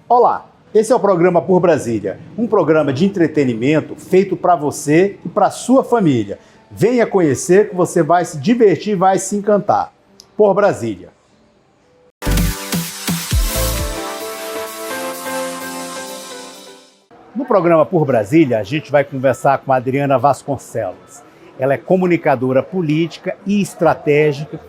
Olá, esse é o programa Por Brasília, um programa de entretenimento feito para você e para sua família. Venha conhecer que você vai se divertir e vai se encantar. Por Brasília. No programa Por Brasília, a gente vai conversar com a Adriana Vasconcelos. Ela é comunicadora política e estratégica.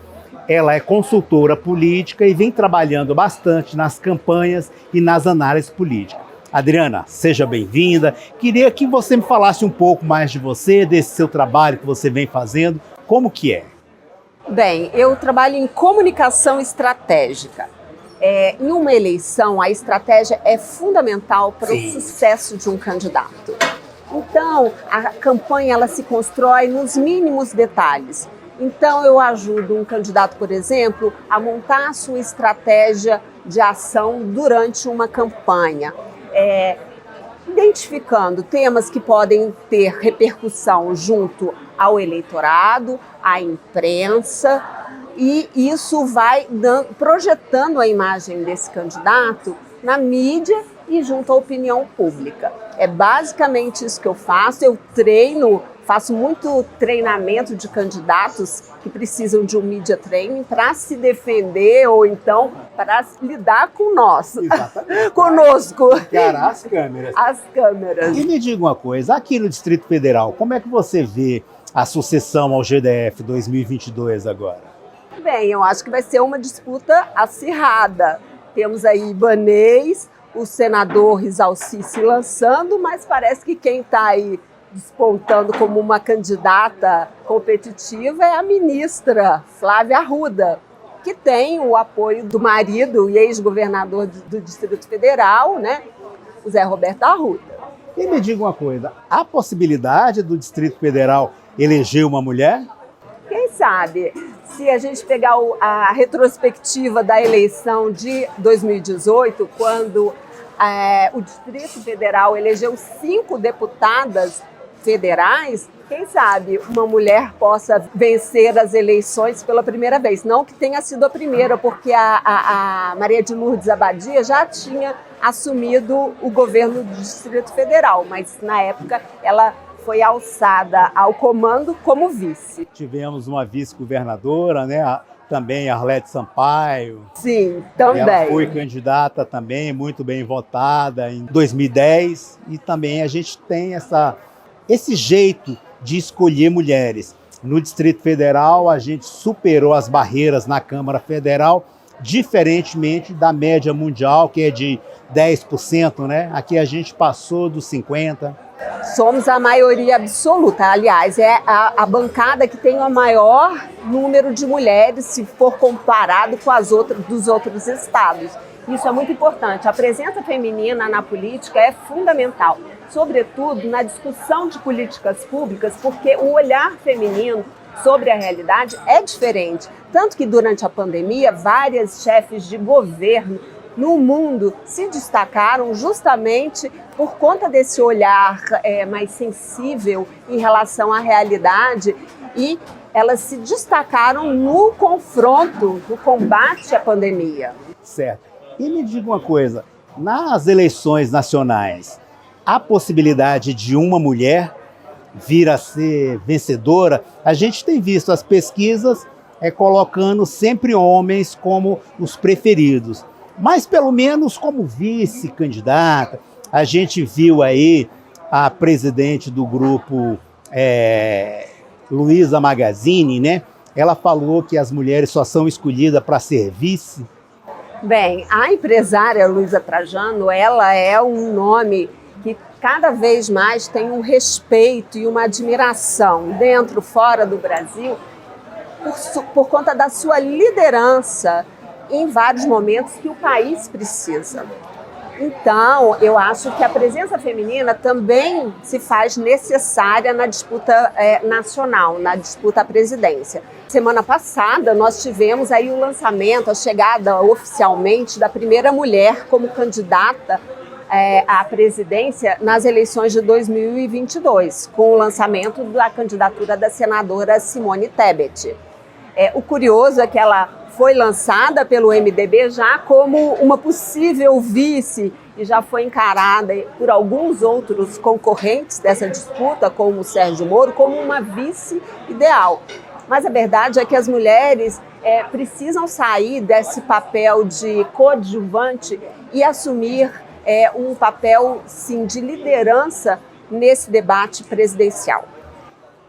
Ela é consultora política e vem trabalhando bastante nas campanhas e nas análises políticas. Adriana, seja bem-vinda. Queria que você me falasse um pouco mais de você, desse seu trabalho que você vem fazendo. Como que é? Bem, eu trabalho em comunicação estratégica. Em uma eleição, a estratégia é fundamental para o sucesso de um candidato. Então, a campanha ela se constrói nos mínimos detalhes. Então, eu ajudo um candidato, por exemplo, a montar a sua estratégia de ação durante uma campanha, identificando temas que podem ter repercussão junto ao eleitorado, à imprensa, e isso vai projetando a imagem desse candidato na mídia e junto à opinião pública. É basicamente isso que eu faço. Eu faço muito treinamento de candidatos que precisam de um media training para se defender ou então para lidar com nós. Exatamente. Conosco. Encarar as câmeras. As câmeras. E me diga uma coisa, aqui no Distrito Federal, como é que você vê a sucessão ao GDF 2022 agora? Bem, eu acho que vai ser uma disputa acirrada. Temos aí Ibanez, o senador Rizalci se lançando, mas parece que quem está aí despontando como uma candidata competitiva é a ministra Flávia Arruda, que tem o apoio do marido e ex-governador do Distrito Federal, né, o Zé Roberto Arruda. E me diga uma coisa, há possibilidade do Distrito Federal eleger uma mulher? Quem sabe? Se a gente pegar a retrospectiva da eleição de 2018, quando o Distrito Federal elegeu 5 deputadas federais, quem sabe uma mulher possa vencer as eleições pela primeira vez. Não que tenha sido a primeira, porque a Maria de Lourdes Abadia já tinha assumido o governo do Distrito Federal, mas na época ela foi alçada ao comando como vice. Tivemos uma vice-governadora, né? Também Arlete Sampaio. Sim, também. Ela foi candidata também, muito bem votada em 2010. E também a gente tem esse jeito de escolher mulheres. No Distrito Federal, a gente superou as barreiras na Câmara Federal, diferentemente da média mundial, que é de 10%, né? Aqui a gente passou dos 50%. Somos a maioria absoluta. Aliás, é a bancada que tem o maior número de mulheres, se for comparado com as dos outros estados. Isso é muito importante. A presença feminina na política é fundamental, sobretudo na discussão de políticas públicas, porque o olhar feminino sobre a realidade é diferente. Tanto que durante a pandemia, várias chefes de governo no mundo se destacaram justamente por conta desse olhar mais sensível em relação à realidade, e elas se destacaram no confronto, no combate à pandemia. Certo. E me diga uma coisa, nas eleições nacionais, há possibilidade de uma mulher vir a ser vencedora? A gente tem visto as pesquisas colocando sempre homens como os preferidos. Mas pelo menos como vice-candidata, a gente viu aí a presidente do grupo Luiza Magazine, né? Ela falou que as mulheres só são escolhidas para ser vice. Bem, a empresária Luiza Trajano, ela é um nome que cada vez mais tem um respeito e uma admiração dentro, fora do Brasil, por conta da sua liderança em vários momentos que o país precisa. Então, eu acho que a presença feminina também se faz necessária na disputa nacional, na disputa à presidência. Semana passada, nós tivemos aí o lançamento, a chegada oficialmente da primeira mulher como candidata à presidência nas eleições de 2022, com o lançamento da candidatura da senadora Simone Tebet. O curioso é que ela foi lançada pelo MDB já como uma possível vice e já foi encarada por alguns outros concorrentes dessa disputa, como o Sérgio Moro, como uma vice ideal. Mas a verdade é que as mulheres precisam sair desse papel de coadjuvante e assumir um papel, sim, de liderança nesse debate presidencial.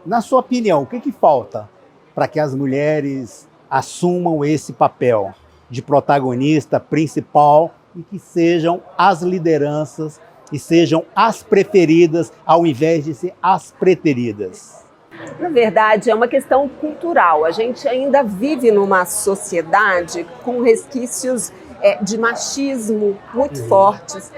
Na sua opinião, o que falta para que as mulheres assumam esse papel de protagonista principal e que sejam as lideranças e sejam as preferidas ao invés de ser as preteridas? Na verdade, é uma questão cultural. A gente ainda vive numa sociedade com resquícios de machismo muito fortes.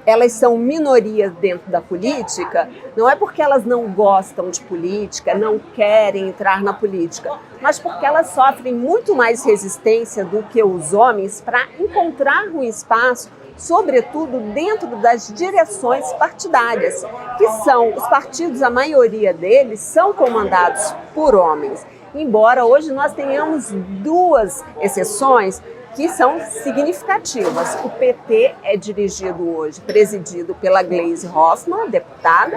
Elas são minorias dentro da política, não é porque elas não gostam de política, não querem entrar na política, mas porque elas sofrem muito mais resistência do que os homens para encontrar um espaço, sobretudo dentro das direções partidárias, que são os partidos, a maioria deles são comandados por homens. Embora hoje nós tenhamos duas exceções que são significativas. O PT é dirigido hoje, presidido pela Gleisi Hoffmann, deputada,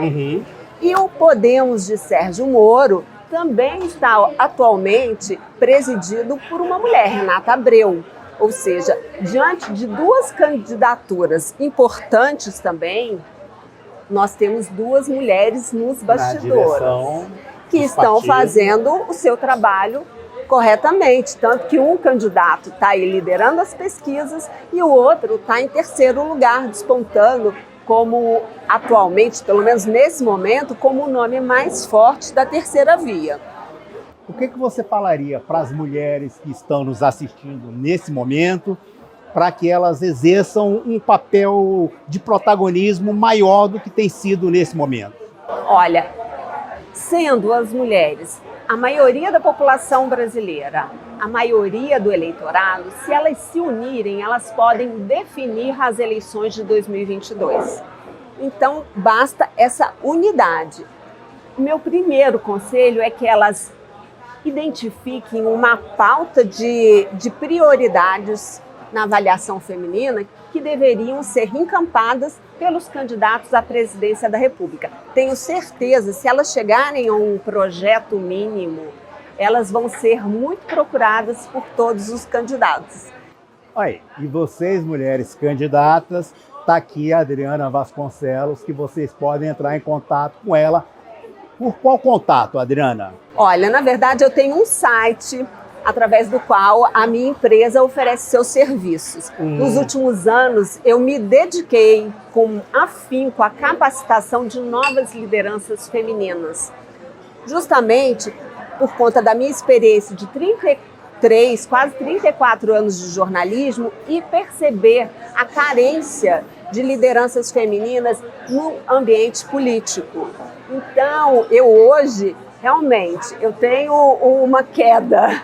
e o Podemos de Sérgio Moro também está atualmente presidido por uma mulher, Renata Abreu. Ou seja, diante de duas candidaturas importantes também, nós temos duas mulheres nos bastidores que estão fazendo o seu trabalho corretamente, tanto que um candidato está aí liderando as pesquisas e o outro está em terceiro lugar, despontando como atualmente, pelo menos nesse momento, como o nome mais forte da terceira via. O que você falaria para as mulheres que estão nos assistindo nesse momento, para que elas exerçam um papel de protagonismo maior do que tem sido nesse momento? Olha, sendo as mulheres a maioria da população brasileira, a maioria do eleitorado, se elas se unirem, elas podem definir as eleições de 2022. Então, basta essa unidade. O meu primeiro conselho é que elas identifiquem uma pauta de prioridades na avaliação feminina que deveriam ser encampadas pelos candidatos à presidência da República. Tenho certeza, se elas chegarem a um projeto mínimo, elas vão ser muito procuradas por todos os candidatos. Aí, e vocês, mulheres candidatas, está aqui a Adriana Vasconcelos, que vocês podem entrar em contato com ela. Por qual contato, Adriana? Olha, na verdade eu tenho um site através do qual a minha empresa oferece seus serviços. Nos últimos anos, eu me dediquei com afinco à capacitação de novas lideranças femininas. Justamente por conta da minha experiência de 33, quase 34 anos de jornalismo e perceber a carência de lideranças femininas no ambiente político. Então, eu hoje, realmente, eu tenho uma queda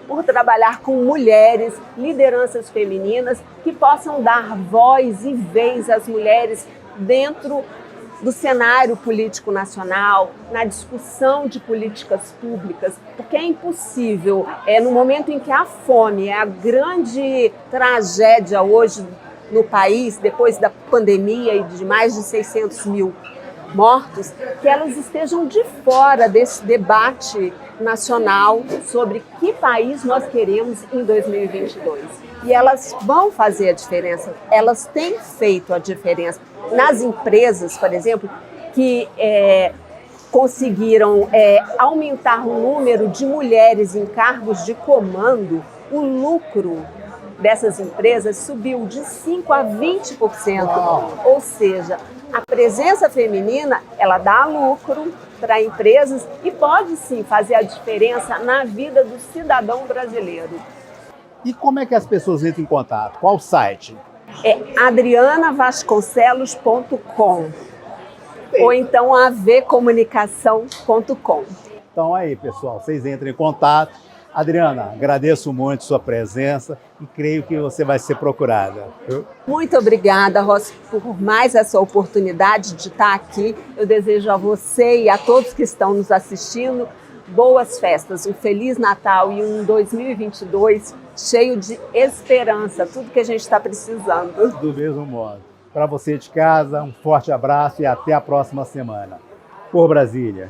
por trabalhar com mulheres, lideranças femininas, que possam dar voz e vez às mulheres dentro do cenário político nacional, na discussão de políticas públicas, porque é impossível, no momento em que a fome é a grande tragédia hoje no país, depois da pandemia e de mais de 600 mil mortos, que elas estejam de fora desse debate nacional sobre que país nós queremos em 2022. E elas vão fazer a diferença, elas têm feito a diferença. Nas empresas, por exemplo, que conseguiram aumentar o número de mulheres em cargos de comando, o lucro dessas empresas subiu de 5% a 20%. Ou seja, a presença feminina, ela dá lucro para empresas e pode sim fazer a diferença na vida do cidadão brasileiro. E como é que as pessoas entram em contato? Qual o site? É adrianavasconcelos.com ou então avcomunicação.com. Então aí, pessoal, vocês entrem em contato. Adriana, agradeço muito sua presença e creio que você vai ser procurada. Muito obrigada, Rossi, por mais essa oportunidade de estar aqui. Eu desejo a você e a todos que estão nos assistindo boas festas, um Feliz Natal e um 2022 cheio de esperança, tudo que a gente está precisando. Do mesmo modo. Para você de casa, um forte abraço e até a próxima semana. Por Brasília.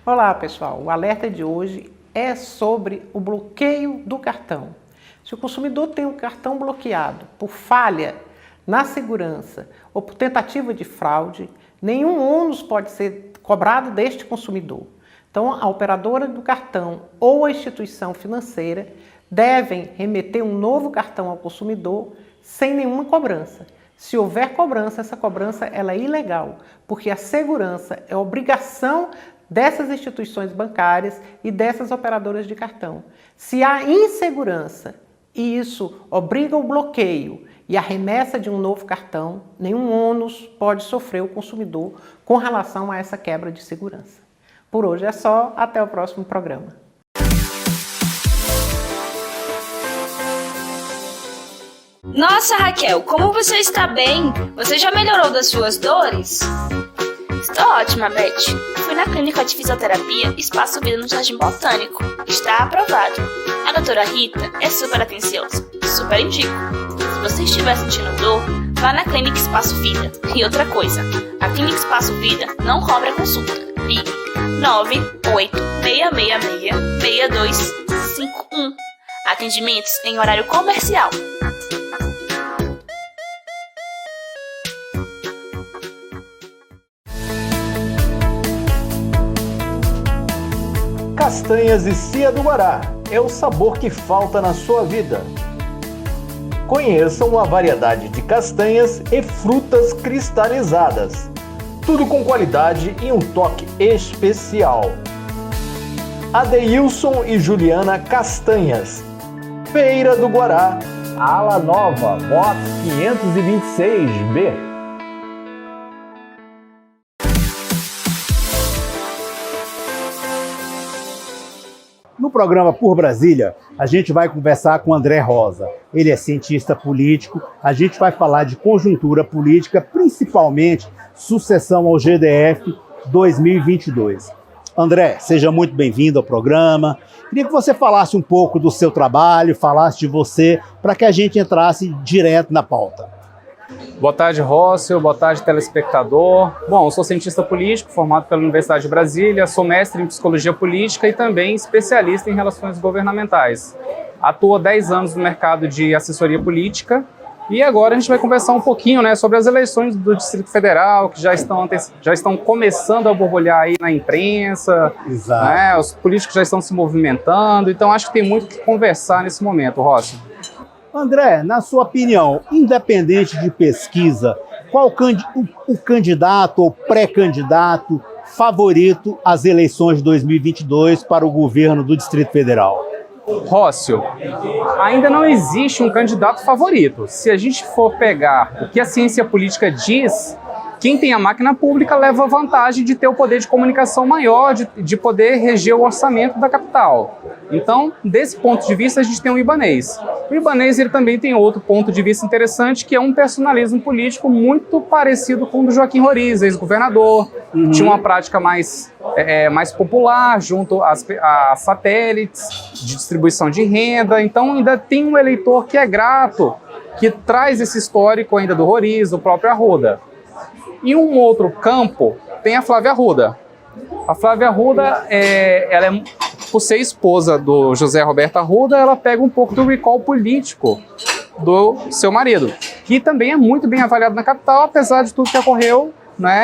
Olá, pessoal. O alerta de hoje é sobre o bloqueio do cartão. Se o consumidor tem um cartão bloqueado por falha na segurança ou por tentativa de fraude, nenhum ônus pode ser cobrado deste consumidor. Então, a operadora do cartão ou a instituição financeira devem remeter um novo cartão ao consumidor sem nenhuma cobrança. Se houver cobrança, essa cobrança ela é ilegal, porque a segurança é obrigação dessas instituições bancárias e dessas operadoras de cartão. Se há insegurança e isso obriga o bloqueio e a remessa de um novo cartão, nenhum ônus pode sofrer o consumidor com relação a essa quebra de segurança. Por hoje é só, até o próximo programa. Nossa, Raquel, como você está bem? Você já melhorou das suas dores? Estou ótima, Beth. Fui na clínica de fisioterapia Espaço Vida no Jardim Botânico. Está aprovado. A doutora Rita é super atenciosa. Super indico. Se você estiver sentindo dor, vá na clínica Espaço Vida. E outra coisa, a clínica Espaço Vida não cobra consulta. Ligue 98666-6251. Atendimentos em horário comercial. Castanhas e Cia do Guará é o sabor que falta na sua vida. Conheçam a variedade de castanhas e frutas cristalizadas. Tudo com qualidade e um toque especial. Adeilson e Juliana Castanhas. Feira do Guará, Ala Nova, box 526B. No programa Por Brasília, a gente vai conversar com André Rosa. Ele é cientista político, a gente vai falar de conjuntura política, principalmente sucessão ao GDF 2022. André, seja muito bem-vindo ao programa. Queria que você falasse um pouco do seu trabalho, falasse de você, para que a gente entrasse direto na pauta. Boa tarde, Rócio. Boa tarde, telespectador. Bom, eu sou cientista político, formado pela Universidade de Brasília, sou mestre em psicologia política e também especialista em relações governamentais. Atuo há 10 anos no mercado de assessoria política e agora a gente vai conversar um pouquinho, sobre as eleições do Distrito Federal, que já estão começando a borbulhar aí na imprensa. Exato. Os políticos já estão se movimentando, então acho que tem muito o que conversar nesse momento, Rócio. André, na sua opinião, independente de pesquisa, qual o candidato ou pré-candidato favorito às eleições de 2022 para o governo do Distrito Federal? Rócio, ainda não existe um candidato favorito. Se a gente for pegar o que a ciência política diz, quem tem a máquina pública leva a vantagem de ter o poder de comunicação maior, de poder reger o orçamento da capital. Então, desse ponto de vista, a gente tem o Ibanez. O Ibanez ele também tem outro ponto de vista interessante, que é um personalismo político muito parecido com o do Joaquim Roriz, ex-governador. Tinha uma prática mais popular, junto a satélites, de distribuição de renda. Então, ainda tem um eleitor que é grato, que traz esse histórico ainda do Roriz, do próprio Arruda. Em um outro campo, tem a Flávia Arruda. A Flávia Arruda, por ser esposa do José Roberto Arruda, ela pega um pouco do recall político do seu marido, que também é muito bem avaliado na capital, apesar de tudo que ocorreu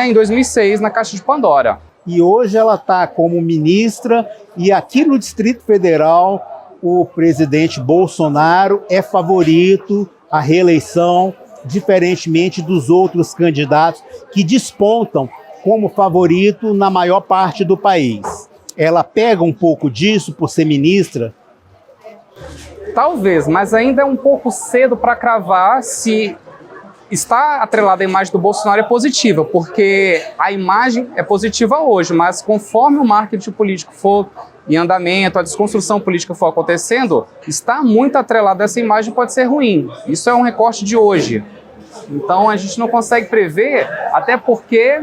em 2006 na Caixa de Pandora. E hoje ela está como ministra e aqui no Distrito Federal o presidente Bolsonaro é favorito à reeleição, diferentemente dos outros candidatos que despontam como favorito na maior parte do país. Ela pega um pouco disso por ser ministra? Talvez, mas ainda é um pouco cedo para cravar se está atrelada à imagem do Bolsonaro é positiva, porque a imagem é positiva hoje, mas conforme o marketing político for em andamento, a desconstrução política for acontecendo, está muito atrelada a essa imagem, pode ser ruim. Isso é um recorte de hoje. Então a gente não consegue prever, até porque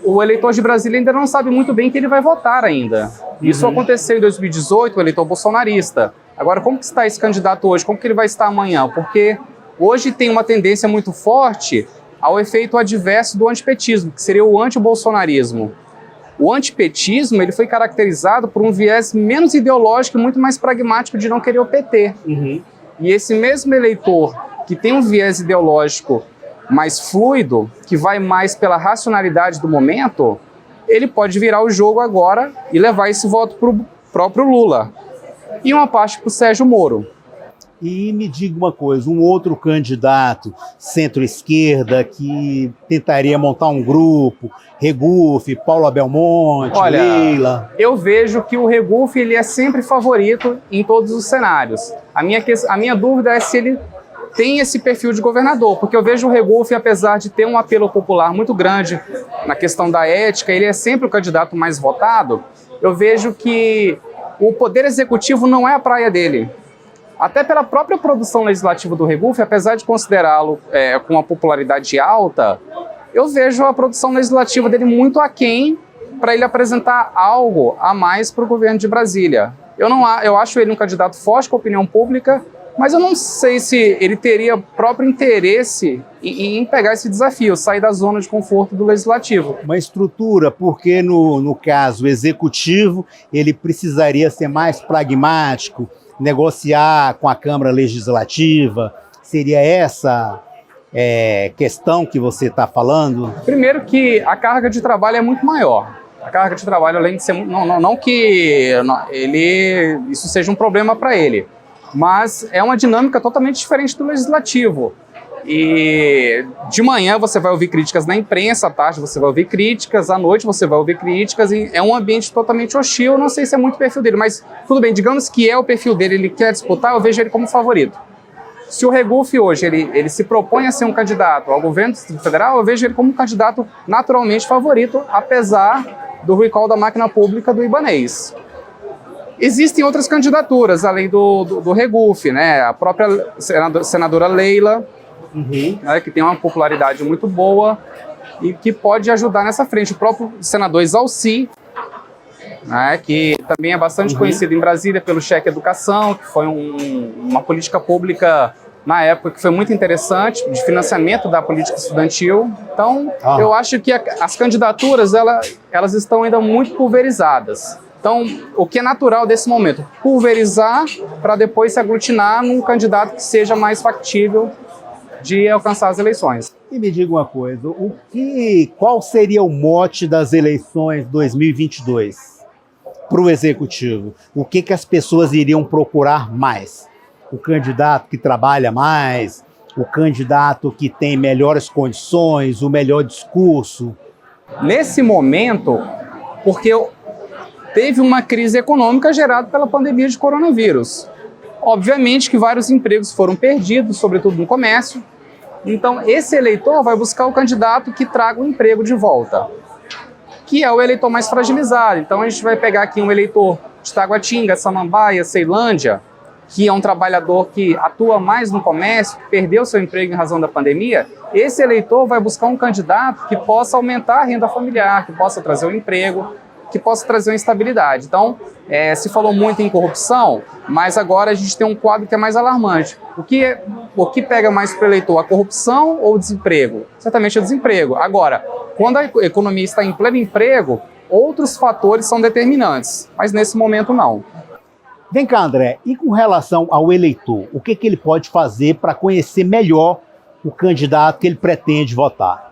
o eleitor de Brasília ainda não sabe muito bem que ele vai votar ainda. Isso aconteceu em 2018, o eleitor bolsonarista. Agora, como que está esse candidato hoje? Como que ele vai estar amanhã? Porque hoje tem uma tendência muito forte ao efeito adverso do antipetismo, que seria o antibolsonarismo. O antipetismo ele foi caracterizado por um viés menos ideológico e muito mais pragmático de não querer o PT. E esse mesmo eleitor que tem um viés ideológico mais fluido, que vai mais pela racionalidade do momento, ele pode virar o jogo agora e levar esse voto para o próprio Lula. E uma parte para o Sérgio Moro. E me diga uma coisa, um outro candidato centro-esquerda que tentaria montar um grupo, Regufe, Paula Belmonte, Olha, Leila. Eu vejo que o Regufe ele é sempre favorito em todos os cenários. A minha dúvida é se ele tem esse perfil de governador, porque eu vejo o Regufe, apesar de ter um apelo popular muito grande na questão da ética, ele é sempre o candidato mais votado. Eu vejo que o poder executivo não é a praia dele. Até pela própria produção legislativa do Regufe, apesar de considerá-lo com uma popularidade alta, eu vejo a produção legislativa dele muito aquém para ele apresentar algo a mais para o governo de Brasília. Eu acho ele um candidato forte com a opinião pública, mas eu não sei se ele teria próprio interesse em pegar esse desafio, sair da zona de conforto do legislativo. Uma estrutura, porque no caso executivo, ele precisaria ser mais pragmático, negociar com a Câmara Legislativa. Seria essa questão que você está falando? Primeiro que a carga de trabalho é muito maior. A carga de trabalho, além de ser... Não que isso seja um problema para ele, mas é uma dinâmica totalmente diferente do legislativo. E de manhã você vai ouvir críticas na imprensa, à tarde você vai ouvir críticas, à noite você vai ouvir críticas, e é um ambiente totalmente hostil. Não sei se é muito o perfil dele, mas tudo bem, digamos que é o perfil dele, ele quer disputar, eu vejo ele como favorito. Se o Regufe hoje ele se propõe a ser um candidato ao governo federal, eu vejo ele como um candidato naturalmente favorito, apesar do recall da máquina pública do Ibanez. Existem outras candidaturas, além do Regufe, né? A própria senadora Leila, né, que tem uma popularidade muito boa e que pode ajudar nessa frente. O próprio senador Exalci, né, que também é bastante conhecido em Brasília pelo cheque educação, que foi uma política pública na época que foi muito interessante, de financiamento da política estudantil. Então, eu acho que as candidaturas elas estão ainda muito pulverizadas. Então, o que é natural desse momento? Pulverizar para depois se aglutinar num candidato que seja mais factível de alcançar as eleições. E me diga uma coisa, qual seria o mote das eleições 2022 para o Executivo? O que as pessoas iriam procurar mais? O candidato que trabalha mais, o candidato que tem melhores condições, o melhor discurso? Nesse momento, porque teve uma crise econômica gerada pela pandemia de coronavírus. Obviamente que vários empregos foram perdidos, sobretudo no comércio. Então, esse eleitor vai buscar o candidato que traga o emprego de volta, que é o eleitor mais fragilizado. Então, a gente vai pegar aqui um eleitor de Taguatinga, Samambaia, Ceilândia, que é um trabalhador que atua mais no comércio, que perdeu seu emprego em razão da pandemia. Esse eleitor vai buscar um candidato que possa aumentar a renda familiar, que possa trazer um emprego, que possa trazer uma estabilidade. Então, se falou muito em corrupção, mas agora a gente tem um quadro que é mais alarmante. O que pega mais para o eleitor, a corrupção ou o desemprego? Certamente o desemprego. Agora, quando a economia está em pleno emprego, outros fatores são determinantes, mas nesse momento não. Vem cá, André, e com relação ao eleitor, o que ele pode fazer para conhecer melhor o candidato que ele pretende votar?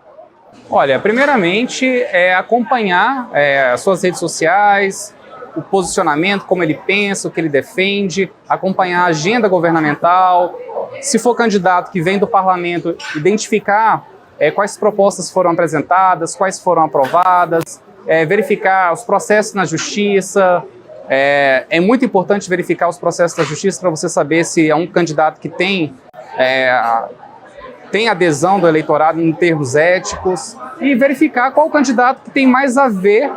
Olha, primeiramente é acompanhar as suas redes sociais, o posicionamento, como ele pensa, o que ele defende, acompanhar a agenda governamental. Se for candidato que vem do parlamento, identificar quais propostas foram apresentadas, quais foram aprovadas, verificar os processos na justiça. É muito importante verificar os processos da justiça para você saber se é um candidato que tem adesão do eleitorado em termos éticos, e verificar qual candidato que tem mais a ver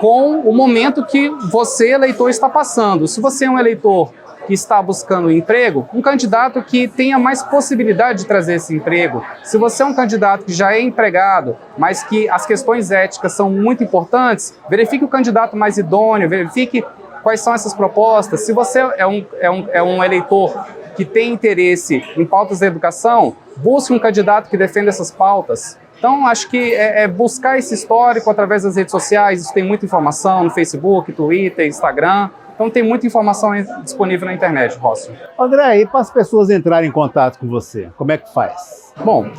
com o momento que você, eleitor, está passando. Se você é um eleitor que está buscando emprego, um candidato que tenha mais possibilidade de trazer esse emprego. Se você é um candidato que já é empregado, mas que as questões éticas são muito importantes, verifique o candidato mais idôneo, verifique quais são essas propostas. Se você é um eleitor que tem interesse em pautas da educação, busque um candidato que defenda essas pautas. Então, acho que é buscar esse histórico através das redes sociais. Isso tem muita informação no Facebook, Twitter, Instagram. Então, tem muita informação disponível na internet, Rócio. André, e para as pessoas entrarem em contato com você, como é que faz? Bom,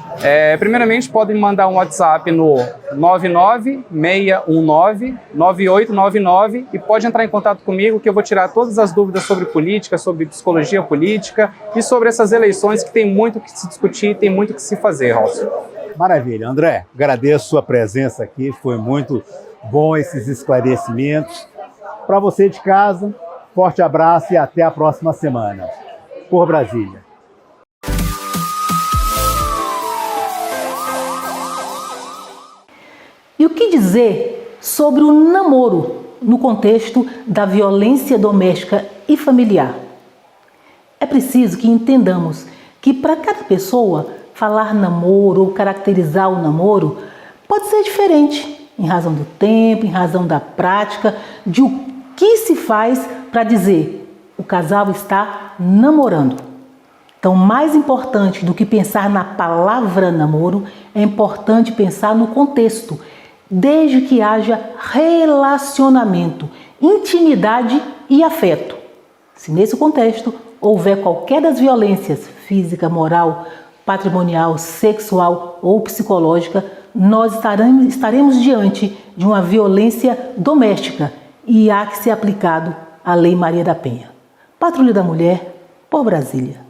primeiramente podem mandar um WhatsApp no 996199899 e pode entrar em contato comigo que eu vou tirar todas as dúvidas sobre política, sobre psicologia política e sobre essas eleições que tem muito que se discutir, tem muito que se fazer, Rócio. Maravilha. André, agradeço a sua presença aqui, foi muito bom esses esclarecimentos. Para você de casa, forte abraço e até a próxima semana. Por Brasília. E o que dizer sobre o namoro no contexto da violência doméstica e familiar? É preciso que entendamos que para cada pessoa, falar namoro ou caracterizar o namoro pode ser diferente, em razão do tempo, em razão da prática, de o que se faz para dizer o casal está namorando. Então, mais importante do que pensar na palavra namoro, é importante pensar no contexto, desde que haja relacionamento, intimidade e afeto. Se nesse contexto houver qualquer das violências física, moral, patrimonial, sexual ou psicológica, nós estaremos diante de uma violência doméstica e há que ser aplicado a Lei Maria da Penha. Patrulha da Mulher, por Brasília.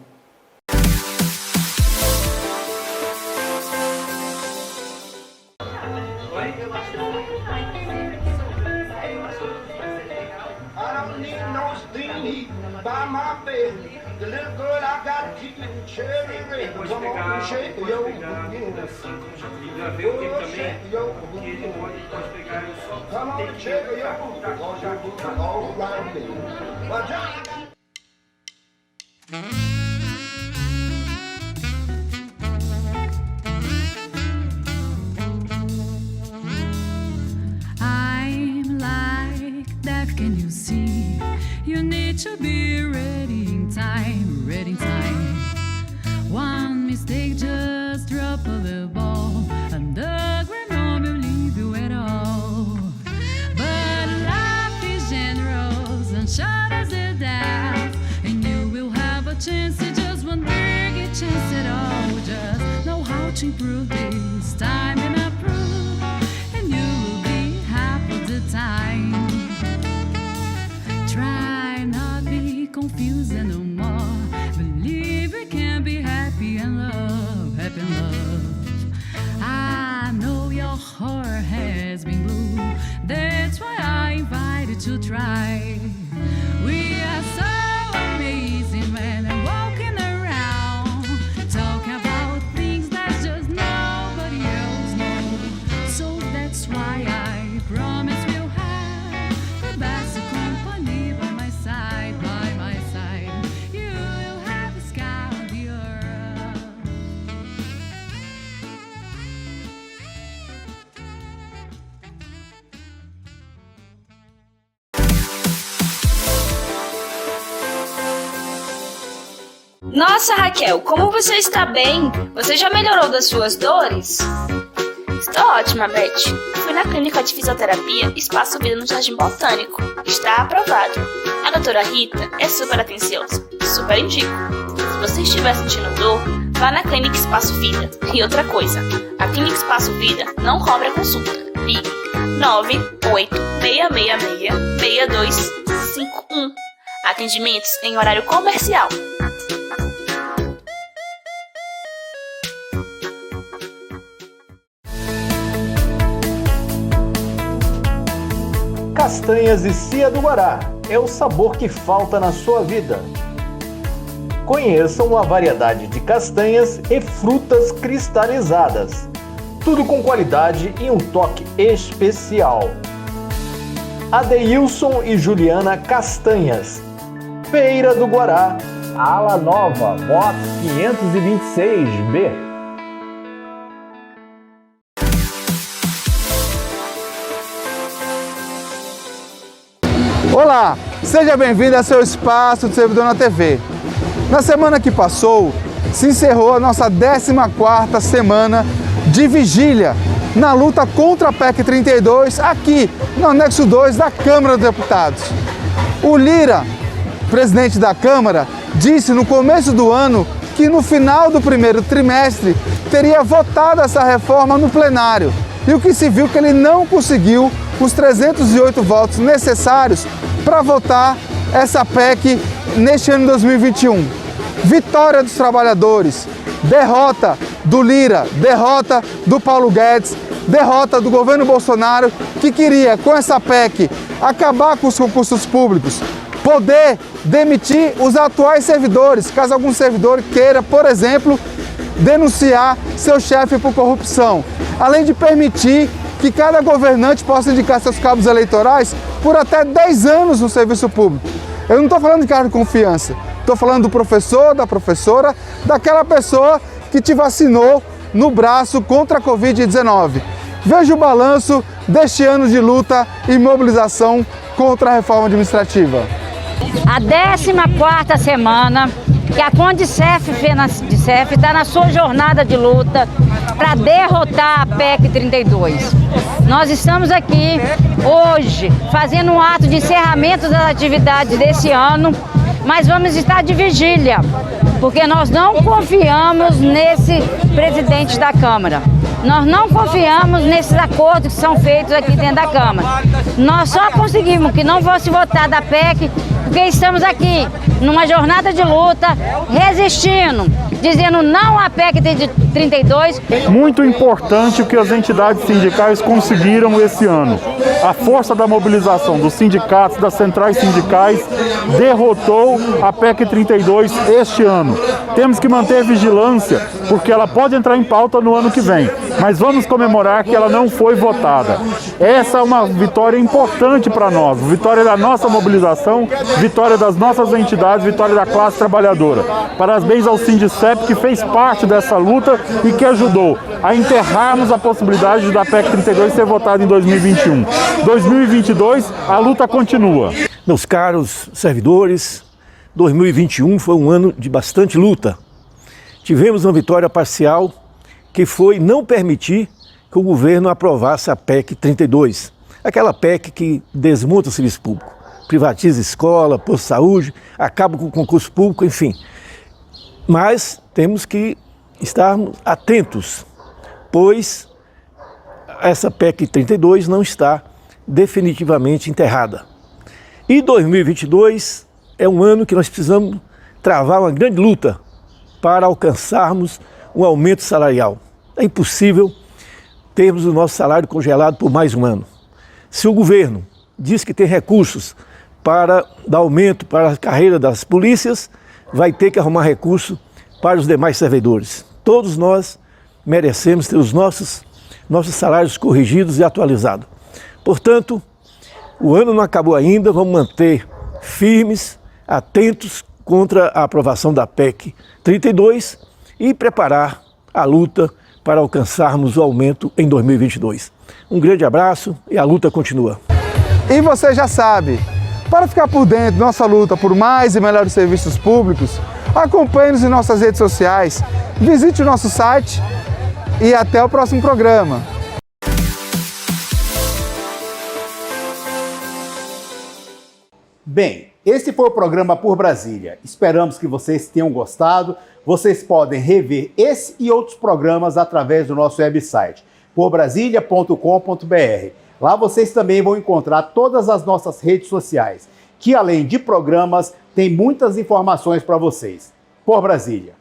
I'm like death, can you see? You need to be ready in time, ready in time. One mistake, just drop the ball, and the ground will leave you at all. But life is generous and short as the death, and you will have a chance to just one big chance at all. Just know how to improve this time and approve, and you will be happy all the time. Try not be confused no more. Believe we can be happy and love, happy and love. I know your heart has been blue. That's why I invited to try. We are so amazing when I'm walking around, talking about things that just nobody else knows. So that's why I promise we'll have the best company by my side, by my side. You will have the sky on the earth. Nossa, Raquel, como você está bem? Você já melhorou das suas dores? Estou ótima, Beth. Fui na clínica de fisioterapia Espaço Vida no Jardim Botânico. Está aprovado. A doutora Rita é super atenciosa. Super indico. Se você estiver sentindo dor, vá na clínica Espaço Vida. E outra coisa, a clínica Espaço Vida não cobra consulta. Ligue 98666-6251. Atendimentos em horário comercial. Castanhas e Cia do Guará é o sabor que falta na sua vida. Conheçam a variedade de castanhas e frutas cristalizadas. Tudo com qualidade e um toque especial. Adeilson e Juliana Castanhas. Feira do Guará, Ala Nova, box 526B. Olá, seja bem-vindo ao seu espaço de servidor na TV. Na semana que passou, se encerrou a nossa 14ª semana de vigília na luta contra a PEC 32 aqui no anexo 2 da Câmara dos Deputados. O Lira, presidente da Câmara, disse no começo do ano que no final do primeiro trimestre teria votado essa reforma no plenário. E o que se viu que ele não conseguiu os 308 votos necessários para votar essa PEC neste ano de 2021. Vitória dos trabalhadores, derrota do Lira, derrota do Paulo Guedes, derrota do governo Bolsonaro, que queria, com essa PEC, acabar com os concursos públicos, poder demitir os atuais servidores, caso algum servidor queira, por exemplo, denunciar seu chefe por corrupção, além de permitir que cada governante possa indicar seus cabos eleitorais por até 10 anos no serviço público. Eu não estou falando de cargo de confiança, estou falando do professor, da professora, daquela pessoa que te vacinou no braço contra a Covid-19. Veja o balanço deste ano de luta e mobilização contra a reforma administrativa. A 14ª semana que a Condicef está na sua jornada de luta para derrotar a PEC 32. Nós estamos aqui hoje fazendo um ato de encerramento das atividades desse ano, mas vamos estar de vigília, porque nós não confiamos nesse presidente da Câmara. Nós não confiamos nesses acordos que são feitos aqui dentro da Câmara. Nós só conseguimos que não fosse votada a PEC porque estamos aqui numa jornada de luta, resistindo, dizendo não à PEC 32. Muito importante o que as entidades sindicais conseguiram esse ano. A força da mobilização dos sindicatos, das centrais sindicais, derrotou a PEC 32 este ano. Temos que manter vigilância, porque ela pode entrar em pauta no ano que vem, mas vamos comemorar que ela não foi votada. Essa é uma vitória importante para nós, vitória da nossa mobilização, vitória das nossas entidades, vitória da classe trabalhadora. Parabéns ao Sindicep, que fez parte dessa luta e que ajudou a enterrarmos a possibilidade da PEC 32 ser votada em 2021. 2022, a luta continua. Meus caros servidores, 2021 foi um ano de bastante luta. Tivemos uma vitória parcial, que foi não permitir que o governo aprovasse a PEC 32. Aquela PEC que desmonta o serviço público, privatiza escola, posto de saúde, acaba com o concurso público, enfim. Mas temos que estarmos atentos, pois essa PEC 32 não está definitivamente enterrada. E 2022 é um ano que nós precisamos travar uma grande luta para alcançarmos um aumento salarial. É impossível termos o nosso salário congelado por mais um ano. Se o governo diz que tem recursos para dar aumento para a carreira das polícias, vai ter que arrumar recurso para os demais servidores. Todos nós merecemos ter os nossos salários corrigidos e atualizados. Portanto, o ano não acabou ainda, vamos manter firmes, atentos contra a aprovação da PEC 32 e preparar a luta para alcançarmos o aumento em 2022. Um grande abraço e a luta continua. E você já sabe, para ficar por dentro da nossa luta por mais e melhores serviços públicos, acompanhe-nos em nossas redes sociais, visite o nosso site e até o próximo programa. Bem, esse foi o programa Por Brasília. Esperamos que vocês tenham gostado. Vocês podem rever esse e outros programas através do nosso website, porbrasilia.com.br. Lá vocês também vão encontrar todas as nossas redes sociais, que além de programas, tem muitas informações para vocês. Por Brasília.